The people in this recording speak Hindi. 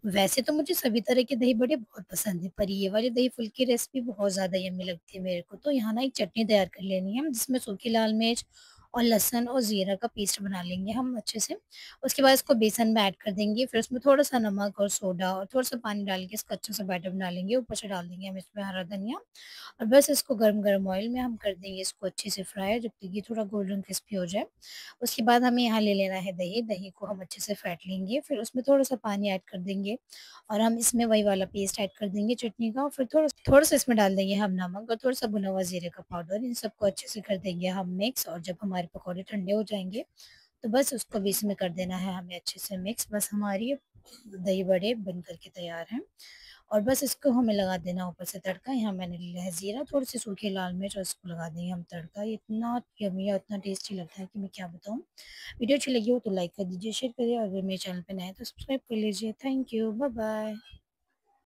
वैसे तो मुझे सभी तरह के दही बड़े बहुत पसंद है, पर ये वाली दही फुल्की रेसिपी बहुत ज़्यादा यम्मी लगती है मेरे को। तो यहाँ ना एक चटनी तैयार कर लेनी है, जिसमें सूखी लाल मिर्च और लहसुन और ज़ीरा का पेस्ट बना लेंगे हम अच्छे से। उसके बाद इसको बेसन में ऐड कर देंगे, फिर उसमें थोड़ा-सा नमक और सोडा और थोड़ा-सा पानी डाल के इसका अच्छा सा बैटर बना लेंगे। ऊपर से डाल देंगे हम इसमें हरा धनिया और बस इसको गरम-गरम ऑयल में हम कर देंगे इसको अच्छे से फ्राई, जब तक ये थोड़ा गोल्डन क्रिस्पी हो जाए। उसके बाद हमें यहाँ ले लेना है दही, दही को हम अच्छे से फेंट लेंगे, फिर उसमें थोड़ा-सा पानी ऐड कर देंगे और हम इसमें वही वाला पेस्ट ऐड कर देंगे चटनी का और फिर थोड़ा-सा इसमें डाल देंगे हम नमक और थोड़ा-सा भुना हुआ जीरे का पाउडर। इन सबको अच्छे से कर देंगे हम मिक्स और जब हमारे पकौड़े ठंडे हो जाएँगे, तो बस उसको भी इसमें कर देना है हमें अच्छे से मिक्स। बस हमारी दही बड़े बन कर के तैयार हैं और बस इसको हमें लगा देना ऊपर से तड़का। यहाँ मैंने लिया है ज़ीरा, थोड़ी-सी सूखी लाल मिर्च और इसको लगा देंगे हम तड़का। ये इतना यम्मी और इतना टेस्टी लगता है कि मैं क्या बताऊँ। वीडियो अच्छी लगी हो तो लाइक कर दीजिए, शेयर करिए और अगर मेरे चैनल पे नए हैं तो सब्सक्राइब कर लीजिए। Thank you, bye bye.